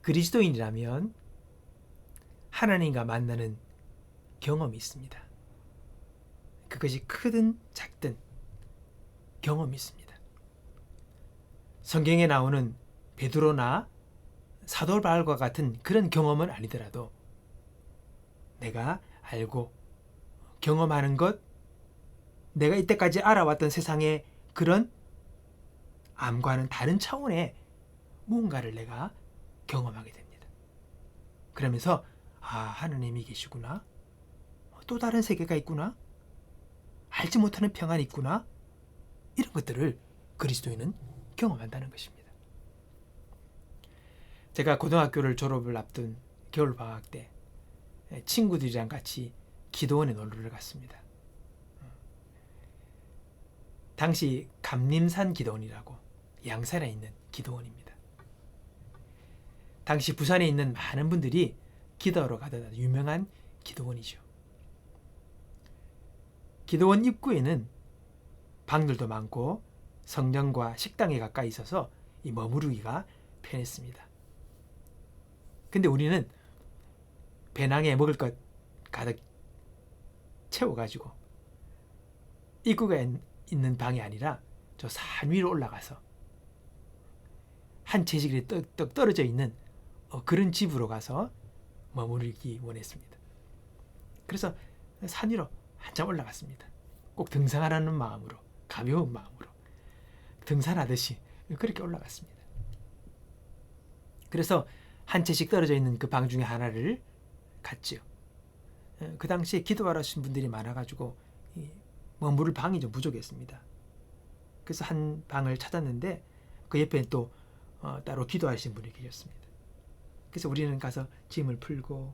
그리스도인이라면 하나님과 만나는 경험이 있습니다. 그것이 크든 작든 경험이 있습니다. 성경에 나오는 베드로나 사도 바울과 같은 그런 경험은 아니더라도 내가 알고 경험하는 것, 내가 이때까지 알아왔던 세상의 그런 암과는 다른 차원의 무언가를 내가 경험하게 됩니다. 그러면서 하나님이 계시구나. 또 다른 세계가 있구나. 알지 못하는 평안이 있구나. 이런 것들을 그리스도인은 경험한다는 것입니다. 제가 고등학교를 졸업을 앞둔 겨울방학 때 친구들이랑 같이 기도원에 놀러를 갔습니다. 당시 감림산 기도원이라고 양산에 있는 기도원입니다. 당시 부산에 있는 많은 분들이 기도하러 가던 유명한 기도원이죠. 기도원 입구에는 방들도 많고 성당과 식당에 가까이 있어서 이 머무르기가 편했습니다. 근데 우리는 배낭에 먹을 것 가득 채워가지고 입구가 있는 방이 아니라 저 산 위로 올라가서 한 채식이 떡 떨어져 있는 그런 집으로 가서 머무르기 원했습니다. 그래서 산 위로 한참 올라갔습니다. 꼭 등산하라는 마음으로, 가벼운 마음으로 등산하듯이 그렇게 올라갔습니다. 그래서 한 채씩 떨어져 있는 그 방 중에 하나를 갔지요. 그 당시에 기도하러 오신 분들이 많아가지고 머무를 방이 좀 부족했습니다. 그래서 한 방을 찾았는데 그 옆에 또 따로 기도하신 분이 계셨습니다. 그래서 우리는 가서 짐을 풀고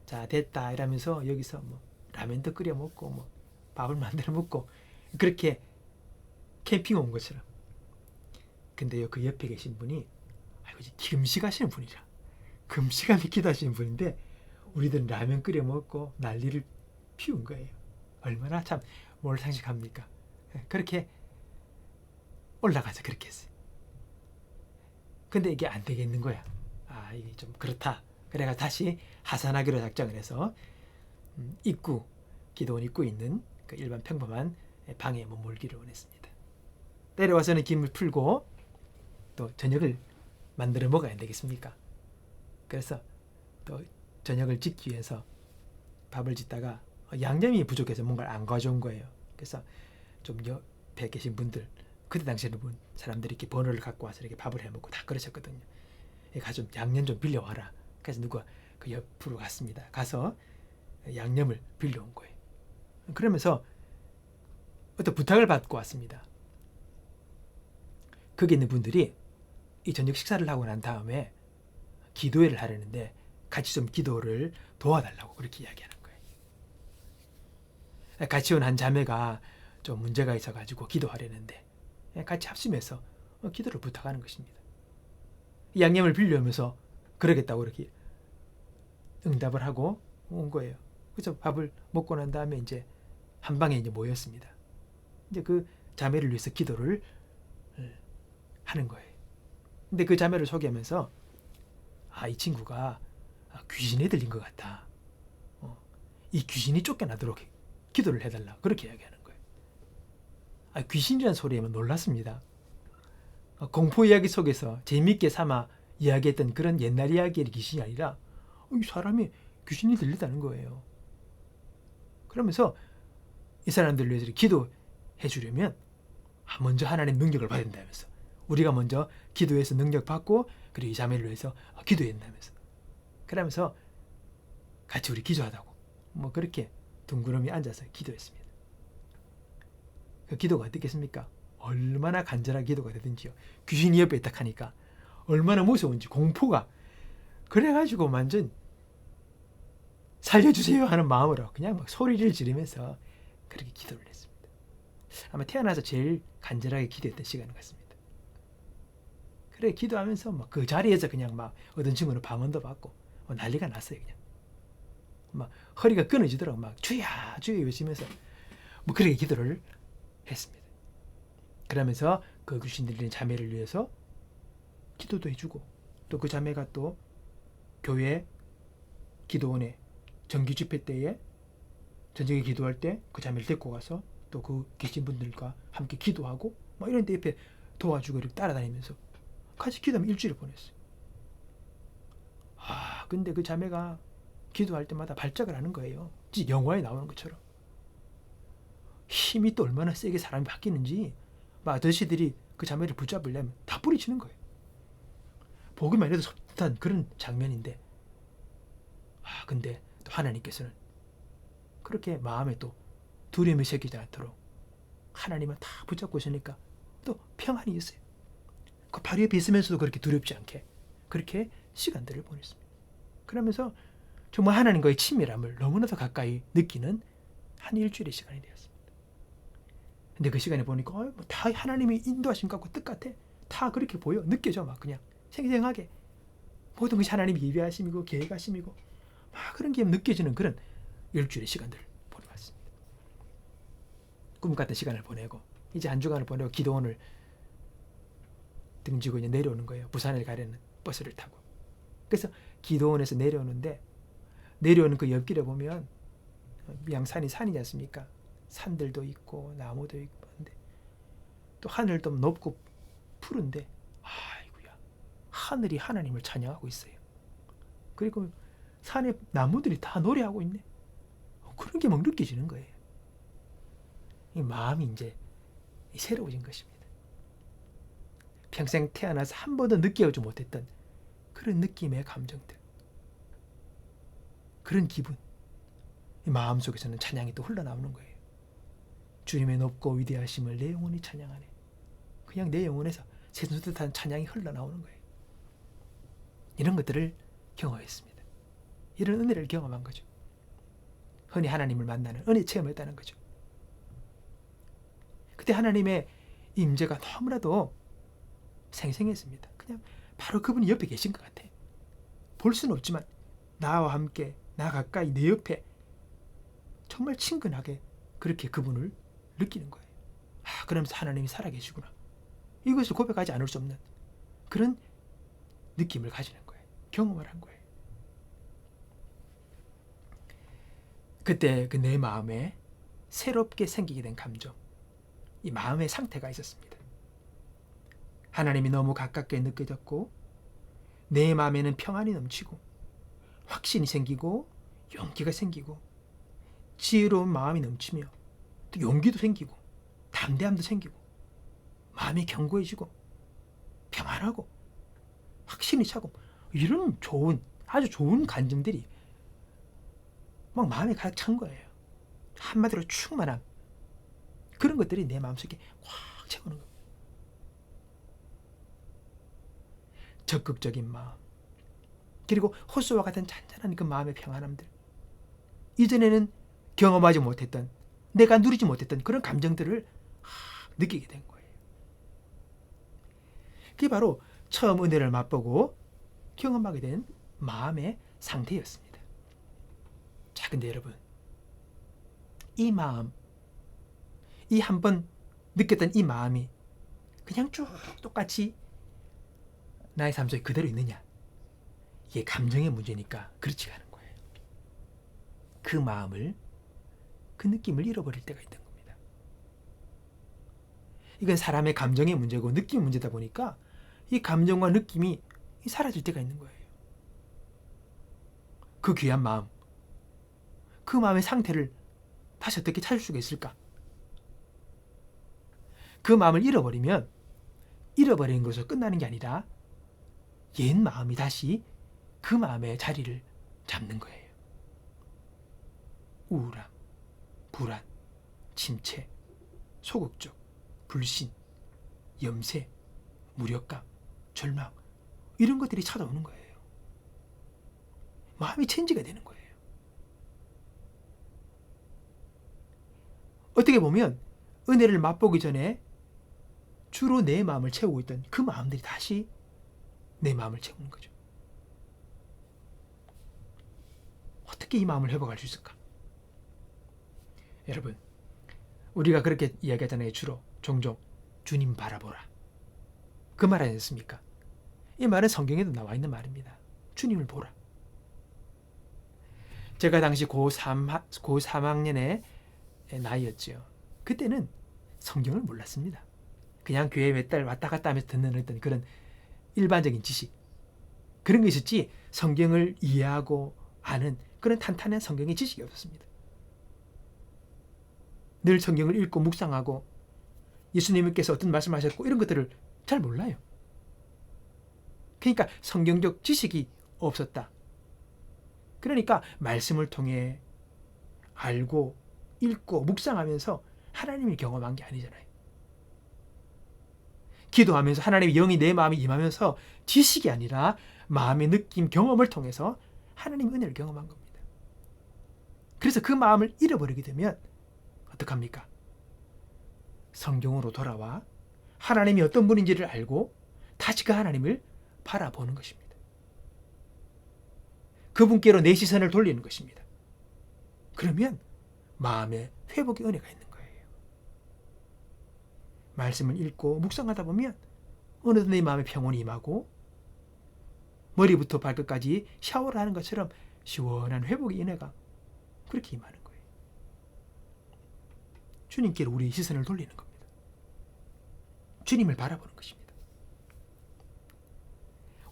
자 됐다 이러면서 여기서 뭐 라면도 끓여 먹고 뭐 밥을 만들어 먹고 그렇게 캠핑 온 것처럼. 근데요 그 옆에 계신 분이 금식하시는 분이라 금식하며 기도하시는 분인데 우리들은 라면 끓여 먹고 난리를 피운 거예요. 얼마나 참 몰상식합니까? 그렇게 올라가서 그렇게 했어요. 근데 이게 안 되겠는 거야. 이게 좀 그렇다. 그래가 다시 하산하기로 작정을 해서 기도원 입구에 있는 그 일반 평범한 방에 머물기를 원했습니다. 내려와서는 김을 풀고 또 저녁을 만들어 먹어야 되겠습니까? 그래서 또 저녁을 짓기 위해서 밥을 짓다가 양념이 부족해서 뭔가를 안 가져온 거예요. 그래서 좀 옆에 계신 분들, 그때 당시에는 사람들이 이렇게 번호를 갖고 와서 이렇게 밥을 해 먹고 다 그러셨거든요. 가서 좀 양념 좀 빌려와라. 그래서 누가 그 옆으로 갔습니다. 가서 양념을 빌려온 거예요. 그러면서 어떤 부탁을 받고 왔습니다. 거기 있는 분들이 이 저녁 식사를 하고 난 다음에 기도회를 하려는데 같이 좀 기도를 도와달라고 그렇게 이야기하는 거예요. 같이 온 한 자매가 좀 문제가 있어가지고 기도하려는데 같이 합심해서 기도를 부탁하는 것입니다. 양념을 빌려오면서 그러겠다고 이렇게 응답을 하고 온 거예요. 그래서 밥을 먹고 난 다음에 이제 한 방에 이제 모였습니다. 이제 그 자매를 위해서 기도를 하는 거예요. 근데 그 자매를 소개하면서 이 친구가 귀신에 들린 것 같다. 이 귀신이 쫓겨나도록 기도를 해달라. 그렇게 이야기하는 거예요. 귀신이라는 소리에만 놀랐습니다. 공포 이야기 속에서 재미있게 삼아 이야기했던 그런 옛날 이야기의 귀신이 아니라 이 사람이 귀신이 들리다는 거예요. 그러면서 이 사람들을 위해서 기도해 주려면 먼저 하나님 능력을 받아야 된다면서 우리가 먼저 기도해서 능력 받고 그리고 이 자매를 위해서 기도해야 된다면서 그러면서 같이 우리 기도하다고 뭐 그렇게 둥그러미 앉아서 기도했습니다. 그 기도가 어떻겠습니까? 얼마나 간절한 기도가 되든지요. 귀신이 옆에 딱 하니까 얼마나 무서운지 공포가 그래가지고 완전 살려주세요 하는 마음으로 그냥 막 소리를 지르면서 그렇게 기도를 했습니다. 아마 태어나서 제일 간절하게 기도했던 시간 같습니다. 그래 기도하면서 막 그 자리에서 그냥 막 어떤 친구는 방언도 받고 난리가 났어요. 그냥 막 허리가 끊어지더라고. 막 주야 주야 외치면서 뭐 그렇게 기도를 했습니다. 그러면서 그 귀신 들리는 자매를 위해서 기도도 해주고 또 그 자매가 또 교회 기도원에 정기 집회 때에 저녁에 기도할 때 그 자매를 데리고 가서 또 그 계신 분들과 함께 기도하고 막 이런 데 옆에 도와주고 이렇게 따라다니면서 같이 기도하면 일주일을 보냈어요. 근데 그 자매가 기도할 때마다 발작을 하는 거예요. 진짜 영화에 나오는 것처럼. 힘이 또 얼마나 세게 사람이 바뀌는지 막 아저씨들이 그 자매를 붙잡으려면 다 뿌리치는 거예요. 보기만 해도 섬뜩한 그런 장면인데 근데 또 하나님께서는 그렇게 마음에 또 두려움이 생기지 않도록 하나님은 다 붙잡고 있으니까 또 평안이 있어요. 그 발 위에 있으면서도 그렇게 두렵지 않게 그렇게 시간들을 보냈습니다. 그러면서 정말 하나님과의 친밀함을 너무나도 가까이 느끼는 한 일주일의 시간이 되었습니다. 근데 그 시간에 보니까 다 하나님이 인도하신 것 같고 뜻같아. 다 그렇게 보여. 느껴져. 막 그냥 생생하게 모든 것이 하나님이 예비하심이고 계획하심이고 막 그런 게 느껴지는 그런 일주일의 시간들을 보내봤습니다. 꿈 같은 시간을 보내고 이제 한 주간을 보내고 기도원을 등지고 이제 내려오는 거예요. 부산에 가려는 버스를 타고. 그래서 기도원에서 내려오는데 내려오는 그 옆길에 보면 양산이 산이지 않습니까? 산들도 있고 나무도 있고 한데 또 하늘도 높고 푸른데 아이고야 하늘이 하나님을 찬양하고 있어요. 그리고 산에 나무들이 다 노래하고 있네. 그런 게 막 느껴지는 거예요. 이 마음이 이제 새로워진 것입니다. 평생 태어나서 한 번도 느껴보지 못했던 그런 느낌의 감정들, 그런 기분, 이 마음속에서는 찬양이 또 흘러나오는 거예요. 주님의 높고 위대하심을 내 영혼이 찬양하네. 그냥 내 영혼에서 새순듯한 찬양이 흘러나오는 거예요. 이런 것들을 경험했습니다. 이런 은혜를 경험한 거죠. 흔히 하나님을 만나는 은혜 체험했다는 거죠. 그때 하나님의 임재가 너무나도 생생했습니다. 그냥 바로 그분이 옆에 계신 것 같아. 볼 수는 없지만 나와 함께 나 가까이 내 옆에 정말 친근하게 그렇게 그분을 느끼는 거예요. 그러면서 하나님이 살아계시구나. 이것을 고백하지 않을 수 없는 그런 느낌을 가지는 거예요. 경험을 한 거예요. 그때 그 내 마음에 새롭게 생기게 된 감정, 이 마음의 상태가 있었습니다. 하나님이 너무 가깝게 느껴졌고 내 마음에는 평안이 넘치고 확신이 생기고 용기가 생기고 지혜로운 마음이 넘치며 또 용기도 생기고 담대함도 생기고 마음이 견고해지고 평안하고 확신이 차고 이런 아주 좋은 감정들이 막 마음에 가득 찬 거예요. 한마디로 충만함, 그런 것들이 내 마음속에 확 채우는 겁니다. 적극적인 마음, 그리고 호수와 같은 잔잔한 그 마음의 평안함들, 이전에는 경험하지 못했던, 내가 누리지 못했던 그런 감정들을 느끼게 된 거예요. 그게 바로 처음 은혜를 맛보고 경험하게 된 마음의 상태였습니다. 자, 근데 여러분, 이 마음, 이 한번 느꼈던 이 마음이 그냥 쭉 똑같이 나의 삶 속에 그대로 있느냐? 이게 감정의 문제니까 그렇지가 않은 거예요. 그 마음을, 그 느낌을 잃어버릴 때가 있던 겁니다. 이건 사람의 감정의 문제고 느낌의 문제다 보니까 이 감정과 느낌이 사라질 때가 있는 거예요. 그 귀한 마음, 그 마음의 상태를 다시 어떻게 찾을 수가 있을까? 그 마음을 잃어버리면 잃어버린 것으로 끝나는 게 아니라 옛 마음이 다시 그 마음의 자리를 잡는 거예요. 우울함, 불안, 침체, 소극적, 불신, 염세, 무력감, 절망, 이런 것들이 찾아오는 거예요. 마음이 체인지가 되는 거예요. 어떻게 보면 은혜를 맛보기 전에 주로 내 마음을 채우고 있던 그 마음들이 다시 내 마음을 채우는 거죠. 어떻게 이 마음을 회복할 수 있을까? 여러분, 우리가 그렇게 이야기하잖아요. 주로 종종 주님 바라보라, 그 말 아니었습니까? 이 말은 성경에도 나와 있는 말입니다. 주님을 보라. 제가 당시 고3학년의 나이였죠. 그때는 성경을 몰랐습니다. 그냥 교회 몇 달 왔다 갔다 하면서 듣는 어떤 그런 일반적인 지식, 그런 게 있었지 성경을 이해하고 아는 그런 탄탄한 성경의 지식이 없었습니다. 늘 성경을 읽고 묵상하고 예수님께서 어떤 말씀하셨고 이런 것들을 잘 몰라요. 그러니까 성경적 지식이 없었다. 그러니까 말씀을 통해 알고 읽고 묵상하면서 하나님을 경험한 게 아니잖아요. 기도하면서 하나님의 영이 내 마음에 임하면서 지식이 아니라 마음의 느낌, 경험을 통해서 하나님의 은혜를 경험한 겁니다. 그래서 그 마음을 잃어버리게 되면 어떡합니까? 성경으로 돌아와 하나님이 어떤 분인지를 알고 다시 그 하나님을 바라보는 것입니다. 그분께로 내 시선을 돌리는 것입니다. 그러면 마음에 회복의 은혜가 있는 거예요. 말씀을 읽고 묵상하다 보면 어느덧 내 마음에 평온이 임하고 머리부터 발끝까지 샤워를 하는 것처럼 시원한 회복의 은혜가 그렇게 임하는 거예요. 주님께로 우리의 시선을 돌리는 겁니다. 주님을 바라보는 것입니다.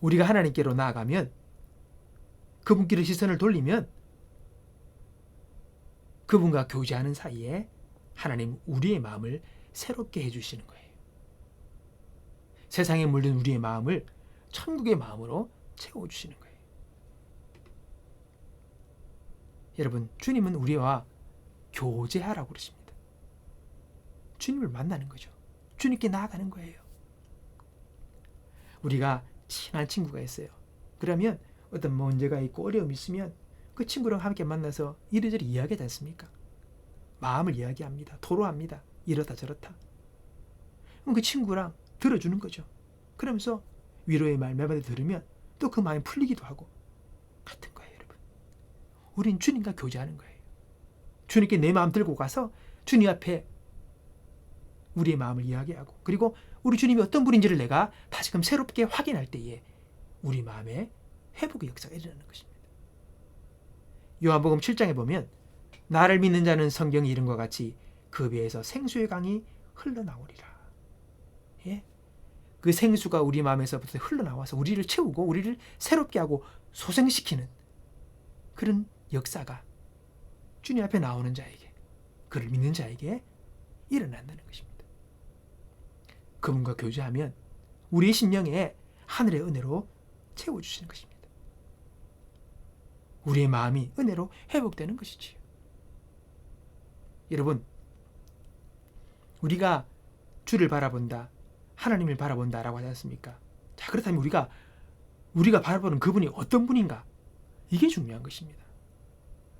우리가 하나님께로 나아가면 그분께로 시선을 돌리면 그분과 교제하는 사이에 하나님 우리의 마음을 새롭게 해주시는 거예요. 세상에 물든 우리의 마음을 천국의 마음으로 채워주시는 거예요. 여러분, 주님은 우리와 교제하라고 그러십니다. 주님을 만나는 거죠. 주님께 나아가는 거예요. 우리가 친한 친구가 있어요. 그러면 어떤 문제가 있고 어려움이 있으면 그 친구랑 함께 만나서 이리저리 이야기하지 않습니까? 마음을 이야기합니다. 토로합니다. 이렇다 저렇다. 그럼 그 친구랑 들어주는 거죠. 그러면서 위로의 말 몇 마디 들으면 또 그 마음이 풀리기도 하고 같은 거예요, 여러분. 우린 주님과 교제하는 거예요. 주님께 내 마음 들고 가서 주님 앞에 우리의 마음을 이야기하고 그리고 우리 주님이 어떤 분인지를 내가 다시금 새롭게 확인할 때에 우리 마음에 회복의 역사가 일어나는 것입니다. 요한복음 7장에 보면 나를 믿는 자는 성경이 이름과 같이 그 배에서 생수의 강이 흘러나오리라. 예? 그 생수가 우리 마음에서부터 흘러나와서 우리를 채우고 우리를 새롭게 하고 소생시키는 그런 역사가 주님 앞에 나오는 자에게, 그를 믿는 자에게 일어난다는 것입니다. 그분과 교제하면 우리의 심령에 하늘의 은혜로 채워주시는 것입니다. 우리의 마음이 은혜로 회복되는 것이지요. 여러분, 우리가 주를 바라본다, 하나님을 바라본다라고 하지 않습니까? 자, 그렇다면 우리가 바라보는 그분이 어떤 분인가? 이게 중요한 것입니다.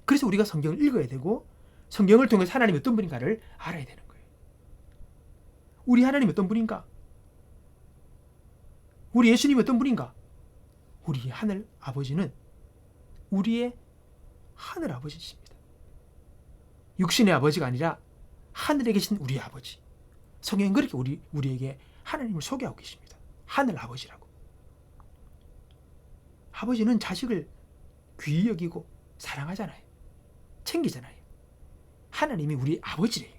그래서 우리가 성경을 읽어야 되고 성경을 통해서 하나님이 어떤 분인가를 알아야 되는 거예요. 우리 하나님이 어떤 분인가? 우리 예수님이 어떤 분인가? 우리 하늘 아버지는 우리의 하늘 아버지십니다. 육신의 아버지가 아니라 하늘에 계신 우리 아버지. 성경은 그렇게 우리에게 하나님을 소개하고 계십니다. 하늘 아버지라고. 아버지는 자식을 귀히 여기고 사랑하잖아요. 챙기잖아요. 하나님이 우리 아버지래요.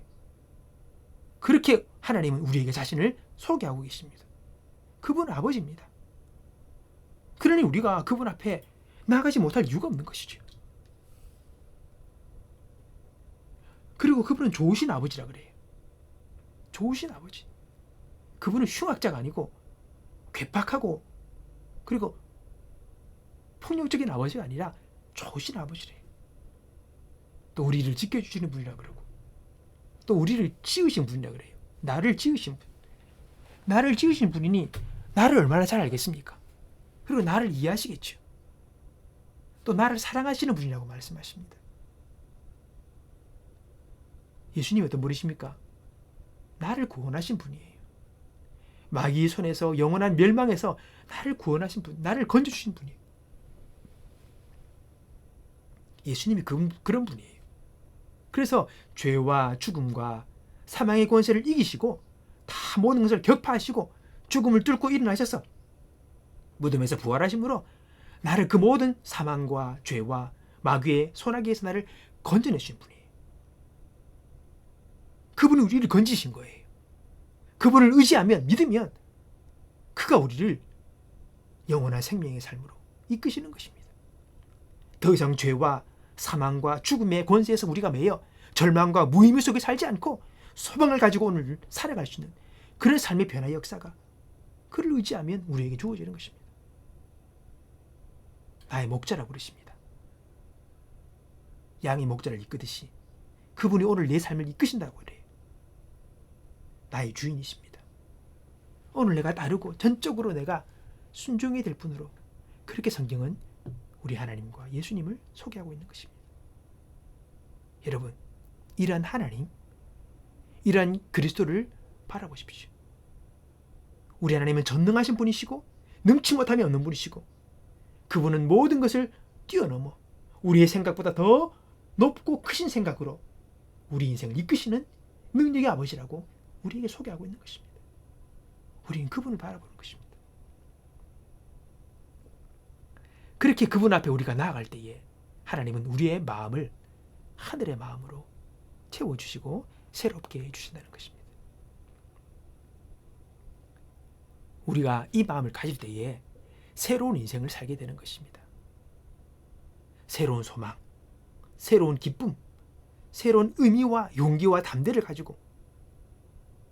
그렇게 하나님은 우리에게 자신을 소개하고 계십니다. 그분은 아버지입니다. 그러니 우리가 그분 앞에 나가지 못할 이유가 없는 것이죠. 그리고 그분은 좋으신 아버지라 그래요. 좋으신 아버지. 그분은 흉악자가 아니고 괴팍하고 그리고 폭력적인 아버지가 아니라 좋으신 아버지래요. 또 우리를 지켜주시는 분이라 그러고 또 우리를 지으신 분이라 그래요. 나를 지으신 분. 나를 지으신 분이니 나를 얼마나 잘 알겠습니까? 그리고 나를 이해하시겠죠. 또 나를 사랑하시는 분이라고 말씀하십니다. 예수님이 어떤 분이십니까? 나를 구원하신 분이에요. 마귀의 손에서 영원한 멸망에서 나를 구원하신 분, 나를 건져주신 분이에요. 예수님이 그런 분이에요. 그래서 죄와 죽음과 사망의 권세를 이기시고 다 모든 것을 격파하시고 죽음을 뚫고 일어나셔서 무덤에서 부활하심으로 나를 그 모든 사망과 죄와 마귀의 소나기에서 나를 건져내신 분이에요. 그분이 우리를 건지신 거예요. 그분을 의지하면, 믿으면 그가 우리를 영원한 생명의 삶으로 이끄시는 것입니다. 더 이상 죄와 사망과 죽음의 권세에서 우리가 매여 절망과 무의미 속에 살지 않고 소망을 가지고 오늘 살아갈 수 있는 그런 삶의 변화의 역사가 그를 의지하면 우리에게 주어지는 것입니다. 나의 목자라고 그러십니다. 양이 목자를 이끄듯이 그분이 오늘 내 삶을 이끄신다고 그래요. 나의 주인이십니다. 오늘 내가 따르고 전적으로 내가 순종이 될 뿐으로 그렇게 성경은 우리 하나님과 예수님을 소개하고 있는 것입니다. 여러분, 이러한 하나님, 이러한 그리스도를 바라보십시오. 우리 하나님은 전능하신 분이시고 능치 못함이 없는 분이시고 그분은 모든 것을 뛰어넘어 우리의 생각보다 더 높고 크신 생각으로 우리 인생을 이끄시는 능력의 아버지라고 우리에게 소개하고 있는 것입니다. 우리는 그분을 바라보는 것입니다. 그렇게 그분 앞에 우리가 나아갈 때에 하나님은 우리의 마음을 하늘의 마음으로 채워주시고 새롭게 해주신다는 것입니다. 우리가 이 마음을 가질 때에 새로운 인생을 살게 되는 것입니다. 새로운 소망, 새로운 기쁨, 새로운 의미와 용기와 담대를 가지고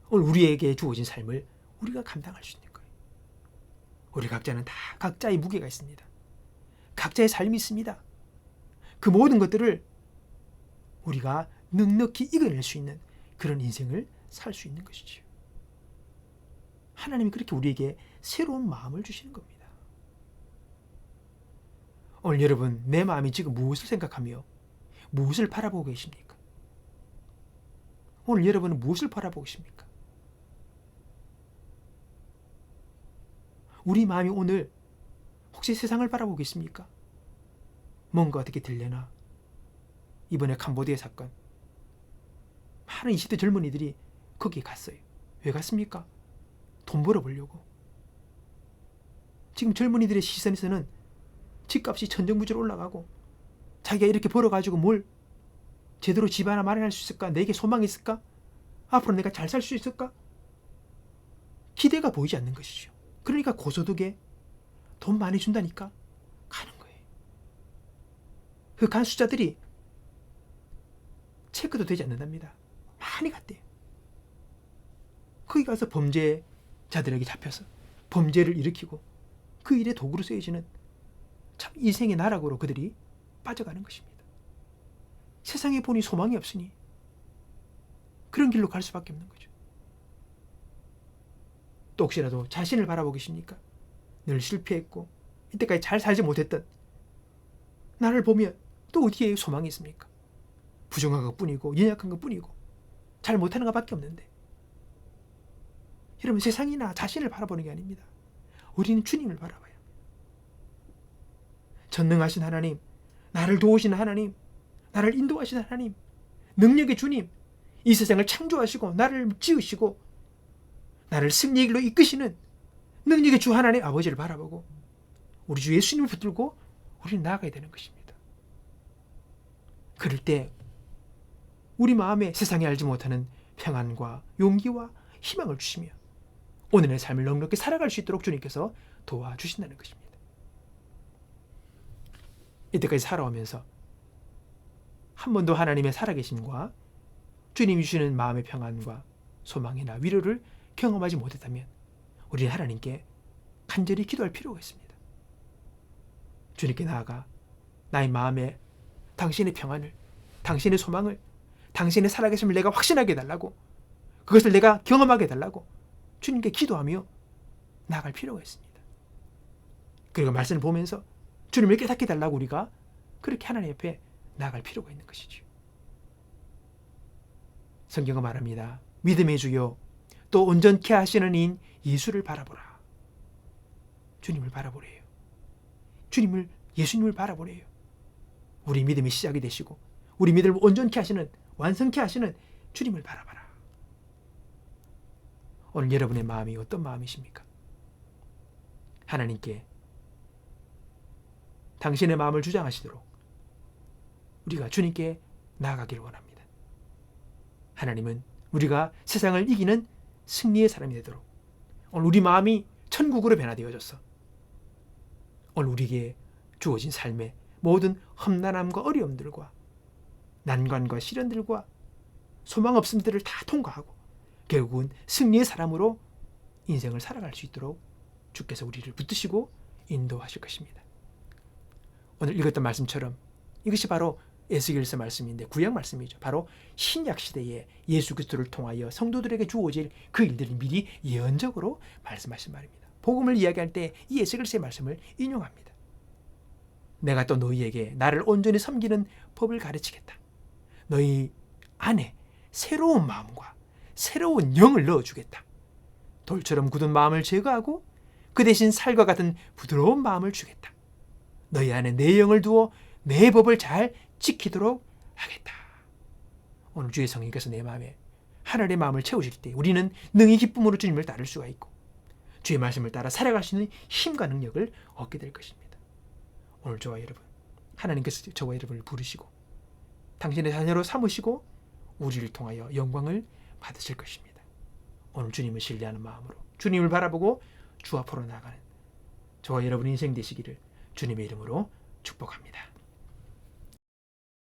오늘 우리에게 주어진 삶을 우리가 감당할 수 있는 거예요. 우리 각자는 다 각자의 무게가 있습니다. 각자의 삶이 있습니다. 그 모든 것들을 우리가 넉넉히 이겨낼 수 있는 그런 인생을 살 수 있는 것이죠. 하나님이 그렇게 우리에게 새로운 마음을 주시는 겁니다. 오늘 여러분, 내 마음이 지금 무엇을 생각하며 무엇을 바라보고 계십니까? 오늘 여러분은 무엇을 바라보고 계십니까? 우리 마음이 오늘 혹시 세상을 바라보고 계십니까? 뭔가 어떻게 들려나? 이번에 캄보디아 사건, 많은 20대 젊은이들이 거기에 갔어요. 왜 갔습니까? 돈 벌어보려고. 지금 젊은이들의 시선에서는 집값이 천정부지로 올라가고 자기가 이렇게 벌어가지고 뭘 제대로 집 하나 마련할 수 있을까? 내게 소망이 있을까? 앞으로 내가 잘 살 수 있을까? 기대가 보이지 않는 것이죠. 그러니까 고소득에 돈 많이 준다니까 가는 거예요. 그 간 숫자들이 체크도 되지 않는답니다. 많이 갔대요. 거기 가서 범죄자들에게 잡혀서 범죄를 일으키고 그 일에 도구로 쓰여지는 참 인생의 나락으로 그들이 빠져가는 것입니다. 세상에 보니 소망이 없으니 그런 길로 갈 수밖에 없는 거죠. 또 혹시라도 자신을 바라보고 계십니까? 늘 실패했고 이때까지 잘 살지 못했던 나를 보면 또 어디에 소망이 있습니까? 부정한 것뿐이고 연약한 것뿐이고 잘 못하는 것밖에 없는데, 여러분, 세상이나 자신을 바라보는 게 아닙니다. 우리는 주님을 바라봐야 합니다. 전능하신 하나님, 나를 도우시는 하나님, 나를 인도하시는 하나님, 능력의 주님, 이 세상을 창조하시고 나를 지으시고 나를 승리의 길로 이끄시는 능력의 주 하나님 아버지를 바라보고 우리 주 예수님을 붙들고 우리는 나아가야 되는 것입니다. 그럴 때 우리 마음에 세상이 알지 못하는 평안과 용기와 희망을 주시며 오늘의 삶을 넉넉히 살아갈 수 있도록 주님께서 도와주신다는 것입니다. 이때까지 살아오면서 한 번도 하나님의 살아계심과 주님이 주시는 마음의 평안과 소망이나 위로를 경험하지 못했다면 우리는 하나님께 간절히 기도할 필요가 있습니다. 주님께 나아가 나의 마음에 당신의 평안을, 당신의 소망을, 당신의 살아계심을 내가 확신하게 해달라고, 그것을 내가 경험하게 해달라고 주님께 기도하며 나아갈 필요가 있습니다. 그리고 말씀을 보면서 주님을 깨닫게 해달라고 우리가 그렇게 하나님 옆에 나아갈 필요가 있는 것이죠. 성경은 말합니다. 믿음의 주요 또 온전케 하시는 이인 예수를 바라보라. 주님을 바라보래요. 주님을, 예수님을 바라보래요. 우리 믿음의 시작이 되시고 우리 믿음을 온전케 하시는, 완성케 하시는 주님을 바라봐라. 오늘 여러분의 마음이 어떤 마음이십니까? 하나님께 당신의 마음을 주장하시도록 우리가 주님께 나아가기를 원합니다. 하나님은 우리가 세상을 이기는 승리의 사람이 되도록 오늘 우리 마음이 천국으로 변화되어져서 오늘 우리에게 주어진 삶의 모든 험난함과 어려움들과 난관과 시련들과 소망 없음들을 다 통과하고 결국은 승리의 사람으로 인생을 살아갈 수 있도록 주께서 우리를 붙드시고 인도하실 것입니다. 오늘 읽었던 말씀처럼 이것이 바로 에스겔서 말씀인데 구약 말씀이죠. 바로 신약 시대에 예수 그리스도를 통하여 성도들에게 주어질 그 일들을 미리 예언적으로 말씀하신 말입니다. 복음을 이야기할 때 이 에스겔서의 말씀을 인용합니다. 내가 또 너희에게 나를 온전히 섬기는 법을 가르치겠다. 너희 안에 새로운 마음과 새로운 영을 넣어주겠다. 돌처럼 굳은 마음을 제거하고 그 대신 살과 같은 부드러운 마음을 주겠다. 너희 안에 내 영을 두어 내 법을 잘 지키도록 하겠다. 오늘 주의 성령께서 내 마음에 하늘의 마음을 채우실 때 우리는 능히 기쁨으로 주님을 따를 수가 있고 주의 말씀을 따라 살아갈 수 있는 힘과 능력을 얻게 될 것입니다. 오늘 저와 여러분, 하나님께서 저와 여러분을 부르시고 당신의 자녀로 삼으시고 우리를 통하여 영광을 받으실 것입니다. 오늘 주님을 신뢰하는 마음으로 주님을 바라보고 주 앞으로 나가는 저와 여러분의 인생 되시기를 주님의 이름으로 축복합니다.